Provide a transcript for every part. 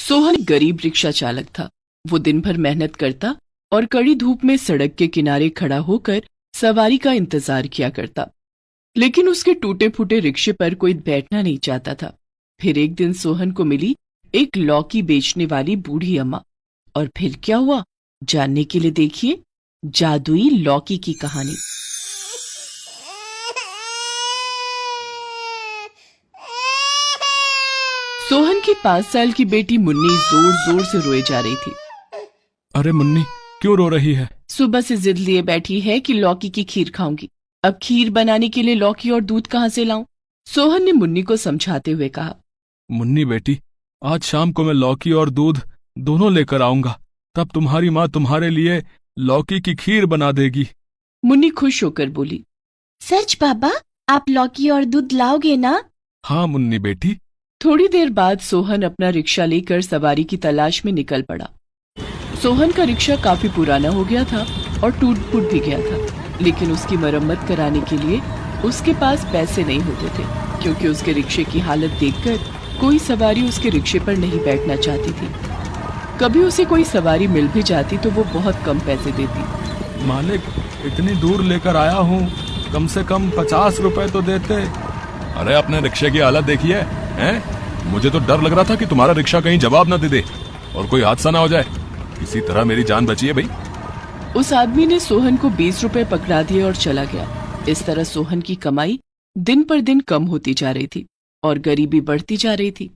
सोहन गरीब रिक्शा चालक था। वो दिन भर मेहनत करता और कड़ी धूप में सड़क के किनारे खड़ा होकर सवारी का इंतजार किया करता, लेकिन उसके टूटे फूटे रिक्शे पर कोई बैठना नहीं चाहता था। फिर एक दिन सोहन को मिली एक लौकी बेचने वाली बूढ़ी अम्मा। और फिर क्या हुआ, जानने के लिए देखिए जादुई लौकी की कहानी। सोहन की 5 साल की बेटी मुन्नी जोर जोर से रोए जा रही थी। अरे मुन्नी, क्यों रो रही है? सुबह से जिद लिए बैठी है कि लौकी की खीर खाऊंगी। अब खीर बनाने के लिए लौकी और दूध कहाँ से लाऊं? सोहन ने मुन्नी को समझाते हुए कहा। मुन्नी बेटी, आज शाम को मैं लौकी और दूध दोनों लेकर आऊंगा, तब तुम्हारी माँ तुम्हारे लिए लौकी की खीर बना देगी। मुन्नी खुश होकर बोली, सच बाबा, आप लौकी और दूध लाओगे ना? हाँ मुन्नी बेटी। थोड़ी देर बाद सोहन अपना रिक्शा लेकर सवारी की तलाश में निकल पड़ा। सोहन का रिक्शा काफी पुराना हो गया था और टूट फूट भी गया था, लेकिन उसकी मरम्मत कराने के लिए उसके पास पैसे नहीं होते थे, क्योंकि उसके रिक्शे की हालत देखकर कोई सवारी उसके रिक्शे पर नहीं बैठना चाहती थी। कभी उसे कोई सवारी मिल भी जाती तो वो बहुत कम पैसे देती। मालिक, इतनी दूर लेकर आया हूँ, कम से कम 50 रुपए तो देते। अरे अपने रिक्शे की हालत देखिए हैं? मुझे तो डर लग रहा था कि तुम्हारा रिक्शा कहीं जवाब न दे दे और कोई हादसा ना हो जाए। इसी तरह मेरी जान बची है भाई। उस आदमी ने सोहन को 20 रुपए पकड़ा दिए और चला गया। इस तरह सोहन की कमाई दिन पर दिन कम होती जा रही थी और गरीबी बढ़ती जा रही थी।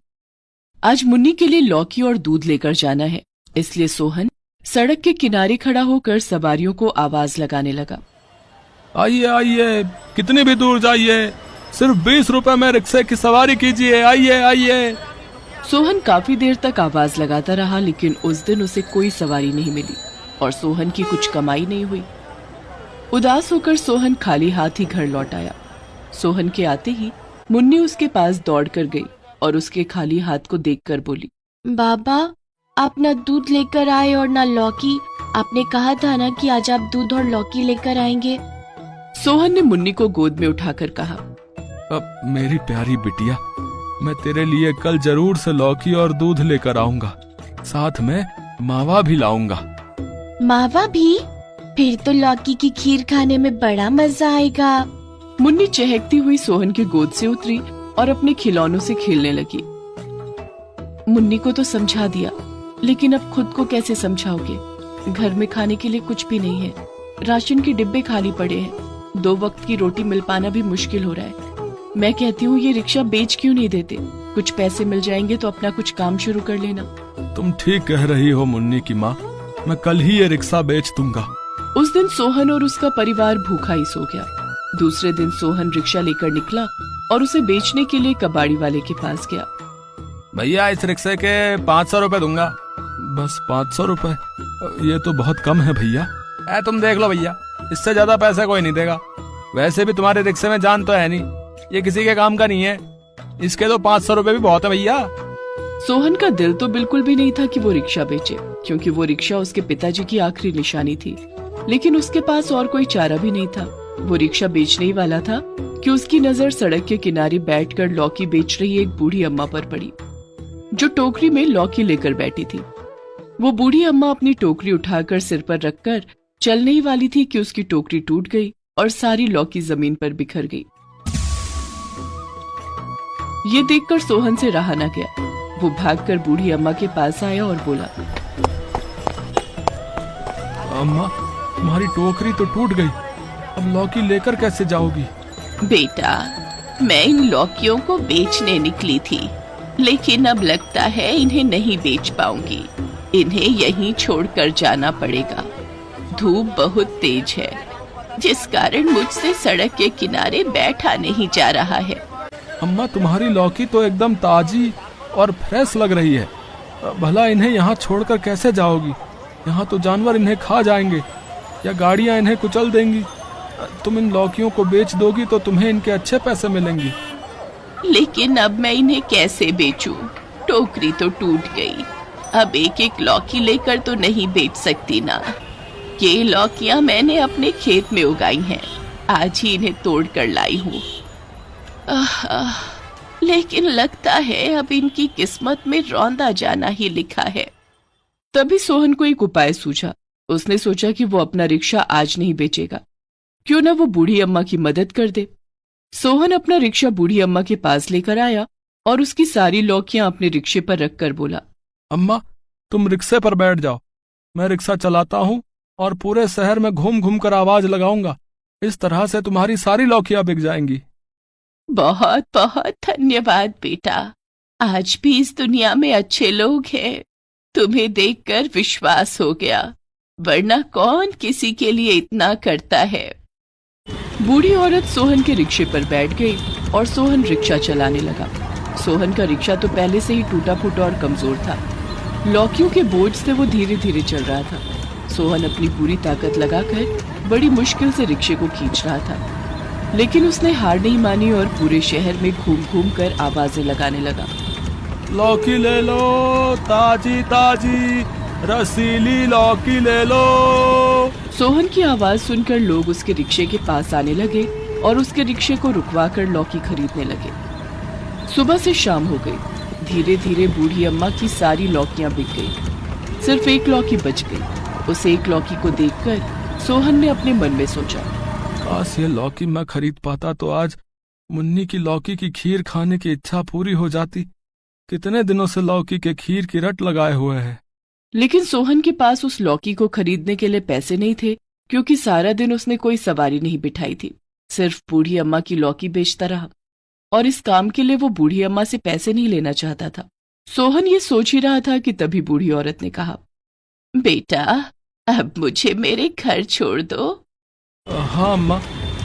आज मुन्नी के लिए लौकी और दूध लेकर जाना है, इसलिए सोहन सड़क के किनारे खड़ा होकर सवारियों को आवाज लगाने लगा। आइए आइए, कितनी भी दूर जाइए, सिर्फ 20 रुपए में रिक्शे की सवारी कीजिए, आइए आइए। सोहन काफी देर तक आवाज लगाता रहा, लेकिन उस दिन उसे कोई सवारी नहीं मिली और सोहन की कुछ कमाई नहीं हुई। उदास होकर सोहन खाली हाथ ही घर लौट आया। सोहन के आते ही मुन्नी उसके पास दौड़कर गई और उसके खाली हाथ को देखकर बोली, बाबा, आप ना दूध लेकर आए और ना लौकी। आपने कहा था ना कि आज आप दूध और लौकी लेकर आएंगे। सोहन ने मुन्नी को गोद में उठाकर कहा, अब मेरी प्यारी बिटिया, मैं तेरे लिए कल जरूर से लौकी और दूध लेकर आऊंगा, साथ में मावा भी लाऊंगा। मावा भी? फिर तो लौकी की खीर खाने में बड़ा मजा आएगा। मुन्नी चहकती हुई सोहन की गोद से उतरी और अपने खिलौनों से खेलने लगी। मुन्नी को तो समझा दिया, लेकिन अब खुद को कैसे समझाओगे? घर में खाने के लिए कुछ भी नहीं है, राशन के डिब्बे खाली पड़े हैं, 2 वक्त की रोटी मिल पाना भी मुश्किल हो रहा है। मैं कहती हूँ ये रिक्शा बेच क्यों नहीं देते? कुछ पैसे मिल जाएंगे तो अपना कुछ काम शुरू कर लेना। तुम ठीक कह रही हो मुन्नी की माँ, मैं कल ही ये रिक्शा बेच दूंगा। उस दिन सोहन और उसका परिवार भूखा ही सो गया। दूसरे दिन सोहन रिक्शा लेकर निकला और उसे बेचने के लिए कबाड़ी वाले के पास गया। भैया, इस रिक्शे के 500 रुपए दूंगा। बस 500 रुपए? ये तो बहुत कम है भैया। तुम देख लो भैया, इससे ज्यादा पैसे कोई नहीं देगा। वैसे भी तुम्हारे रिक्शे में जान तो है नहीं, ये किसी के काम का नहीं है। इसके तो 500 रुपए भी बहुत है भैया। सोहन का दिल तो बिल्कुल भी नहीं था कि वो रिक्शा बेचे, क्योंकि वो रिक्शा उसके पिताजी की आखिरी निशानी थी। लेकिन उसके पास और कोई चारा भी नहीं था। वो रिक्शा बेचने ही वाला था कि उसकी नजर सड़क के किनारे बैठकर लौकी बेच रही एक बूढ़ी अम्मा पर पड़ी, जो टोकरी में लौकी लेकर बैठी थी। वो बूढ़ी अम्मा अपनी टोकरी उठाकर सिर पर रखकर चलने ही वाली थी कि उसकी टोकरी टूट गई और सारी लौकी जमीन पर बिखर गई। ये देखकर सोहन से रहा न गया। वो भागकर बूढ़ी अम्मा के पास आया और बोला, अम्मा, तुम्हारी टोकरी तो टूट गई, अब लौकी लेकर कैसे जाओगी? बेटा, मैं इन लौकियों को बेचने निकली थी, लेकिन अब लगता है इन्हें नहीं बेच पाऊंगी। इन्हें यहीं छोड़कर जाना पड़ेगा। धूप बहुत तेज है, जिस कारण मुझसे सड़क के किनारे बैठा नहीं जा रहा है। अम्मा, तुम्हारी लौकी तो एकदम ताजी और फ्रेश लग रही है। भला इन्हें यहाँ छोड़कर कैसे जाओगी? यहाँ तो जानवर इन्हें खा जाएंगे या गाड़ियाँ इन्हें कुचल देंगी। तुम इन लौकियों को बेच दोगी तो तुम्हें इनके अच्छे पैसे मिलेंगे। लेकिन अब मैं इन्हें कैसे बेचूं? टोकरी तो टूट गई। अब एक एक लौकी लेकर तो नहीं बेच सकती ना। ये लौकियां मैंने अपने खेत में उगाई हैं, आज ही इन्हें तोड़ कर लाई हूँ। लेकिन लगता है अब इनकी किस्मत में रौंदा जाना ही लिखा है। तभी सोहन को एक उपाय सूझा। उसने सोचा कि वो अपना रिक्शा आज नहीं बेचेगा, क्यों ना वो बूढ़ी अम्मा की मदद कर दे। सोहन अपना रिक्शा बूढ़ी अम्मा के पास लेकर आया और उसकी सारी लौकियां अपने रिक्शे पर रखकर बोला, अम्मा, तुम रिक्शे पर बैठ जाओ, मैं रिक्शा चलाता हूँ और पूरे शहर में घूम घूम कर आवाज लगाऊंगा। इस तरह से तुम्हारी सारी लौकियां बिक जाएंगी। बहुत बहुत धन्यवाद बेटा। आज भी इस दुनिया में अच्छे लोग हैं। तुम्हें देखकर विश्वास हो गया, वरना कौन किसी के लिए इतना करता है। बूढ़ी औरत सोहन के रिक्शे पर बैठ गई और सोहन रिक्शा चलाने लगा। सोहन का रिक्शा तो पहले से ही टूटा फूटा और कमजोर था। लौकियों के बोझ से वो धीरे धीरे चल रहा था। सोहन अपनी पूरी ताकत लगाकर बड़ी मुश्किल से रिक्शे को खींच रहा था, लेकिन उसने हार नहीं मानी और पूरे शहर में घूम घूम कर आवाजें लगाने लगा। लौकी ले लो, ताजी ताजी रसीली लौकी ले लो। सोहन की आवाज सुनकर लोग उसके रिक्शे के पास आने लगे और उसके रिक्शे को रुकवाकर लौकी खरीदने लगे। सुबह से शाम हो गई। धीरे धीरे बूढ़ी अम्मा की सारी लौकियां बिक गई। सिर्फ एक लौकी बच गई। उस एक लौकी को देखकर सोहन ने अपने मन में सोचा, काश ये लौकी मैं खरीद पाता तो आज मुन्नी की लौकी की खीर खाने की इच्छा पूरी हो जाती। कितने दिनों से लौकी के खीर की रट लगाए हुए है। लेकिन सोहन के पास उस लौकी को खरीदने के लिए पैसे नहीं थे, क्योंकि सारा दिन उसने कोई सवारी नहीं बिठाई थी। सिर्फ बूढ़ी अम्मा की लौकी बेचता रहा और इस काम के लिए वो बूढ़ी अम्मा से पैसे नहीं लेना चाहता था। सोहन ये सोच ही रहा था कि तभी बूढ़ी औरत ने कहा, बेटा, अब मुझे मेरे घर छोड़ दो। हाँ अम्मा,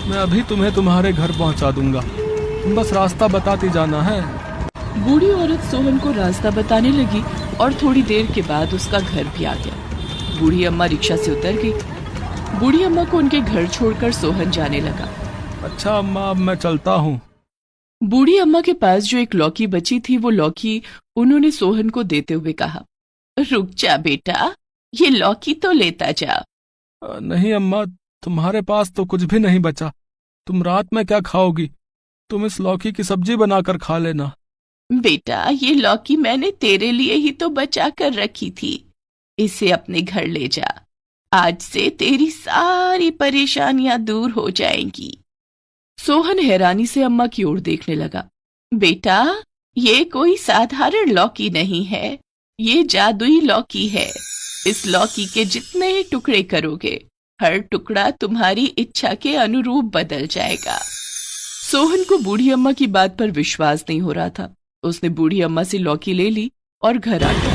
मैं अभी तुम्हें तुम्हारे घर पहुंचा दूंगा, तुम बस रास्ता बताती जाना है। बूढ़ी औरत सोहन को रास्ता बताने लगी और थोड़ी देर के बाद उसका घर भी आ गया। बूढ़ी अम्मा रिक्शा से उतर गई। बूढ़ी अम्मा को उनके घर छोड़कर सोहन जाने लगा। अच्छा अम्मा, अब मैं चलता हूँ। बूढ़ी अम्मा के पास जो एक लौकी बची थी, वो लौकी उन्होंने सोहन को देते हुए कहा, रुक जा बेटा, ये लौकी तो लेता जा। नहीं अम्मा, तुम्हारे पास तो कुछ भी नहीं बचा। तुम रात में क्या खाओगी? तुम इस लौकी की सब्जी बनाकर खा लेना। बेटा, ये लौकी मैंने तेरे लिए ही तो बचा कर रखी थी। इसे अपने घर ले जा। आज से तेरी सारी परेशानियां दूर हो जाएंगी। सोहन हैरानी से अम्मा की ओर देखने लगा। बेटा, ये कोई साधारण लौकी नहीं है, ये जादुई लौकी है। इस लौकी के जितने ही टुकड़े करोगे, हर टुकड़ा तुम्हारी इच्छा के अनुरूप बदल जाएगा। सोहन को बूढ़ी अम्मा की बात पर विश्वास नहीं हो रहा था। उसने बूढ़ी अम्मा से लौकी ले ली और घर आ गया।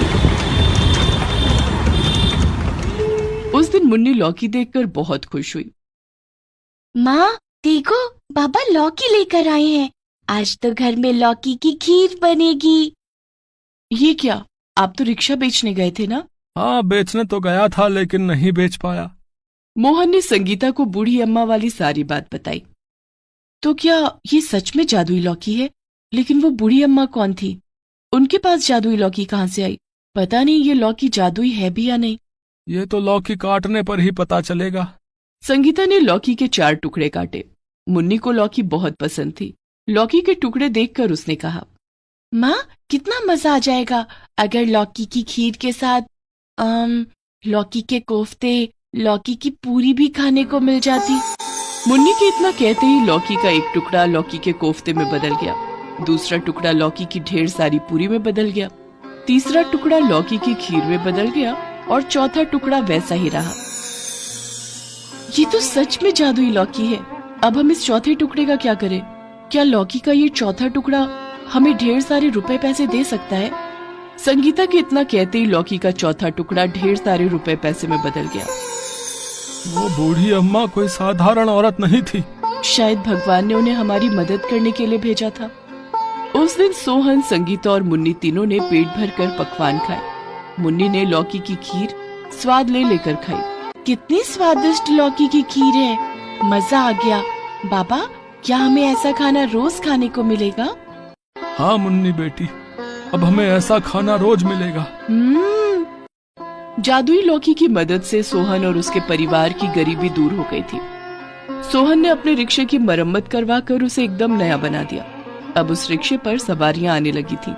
उस दिन मुन्नी लौकी देखकर बहुत खुश हुई। माँ देखो, बाबा लौकी लेकर आए हैं। आज तो घर में लौकी की खीर बनेगी। ये क्या, आप तो रिक्शा बेचने गए थे ना? हाँ, बेचने तो गया था लेकिन नहीं बेच पाया। मोहन ने संगीता को बूढ़ी अम्मा वाली सारी बात बताई। तो क्या ये सच में जादुई लौकी है? लेकिन वो बूढ़ी अम्मा कौन थी? उनके पास जादुई लौकी कहाँ से आई? पता नहीं ये लौकी जादुई है भी या नहीं। ये तो लौकी काटने पर ही पता चलेगा। संगीता ने लौकी के 4 टुकड़े काटे। मुन्नी को लौकी बहुत पसंद थी। लौकी के टुकड़े देखकर उसने कहा, माँ कितना मजा आ जाएगा अगर लौकी की खीर के साथ लौकी के कोफ्ते, लौकी की पूरी भी खाने को मिल जाती। मुन्नी के इतना कहते ही लौकी का एक टुकड़ा लौकी के कोफ्ते में बदल गया, दूसरा टुकड़ा लौकी की ढेर सारी पूरी में बदल गया, तीसरा टुकड़ा लौकी की खीर में बदल गया और चौथा टुकड़ा वैसा ही रहा। ये तो सच में जादुई लौकी है। अब हम इस चौथे टुकड़े का क्या करें? क्या लौकी का ये चौथा टुकड़ा हमें ढेर सारे रुपए पैसे दे सकता है? संगीता के इतना कहते ही लौकी का चौथा टुकड़ा ढेर सारे रुपए पैसे में बदल गया। वो बूढ़ी अम्मा कोई साधारण औरत नहीं थी। शायद भगवान ने उन्हें हमारी मदद करने के लिए भेजा था। उस दिन सोहन, संगीता और मुन्नी तीनों ने पेट भर कर पकवान खाए। मुन्नी ने लौकी की खीर स्वाद ले लेकर खाई। कितनी स्वादिष्ट लौकी की खीर है, मजा आ गया। बाबा, क्या हमें ऐसा खाना रोज खाने को मिलेगा? हाँ मुन्नी बेटी, अब हमें ऐसा खाना रोज मिलेगा। जादुई लौकी की मदद से सोहन और उसके परिवार की गरीबी दूर हो गई थी। सोहन ने अपने रिक्शे की मरम्मत करवा कर उसे एकदम नया बना दिया। अब उस रिक्शे पर सवारियां आने लगी थी।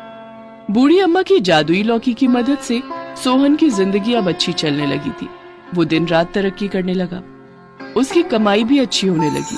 बूढ़ी अम्मा की जादुई लौकी की मदद से सोहन की जिंदगी अब अच्छी चलने लगी थी। वो दिन रात तरक्की करने लगा, उसकी कमाई भी अच्छी होने लगी।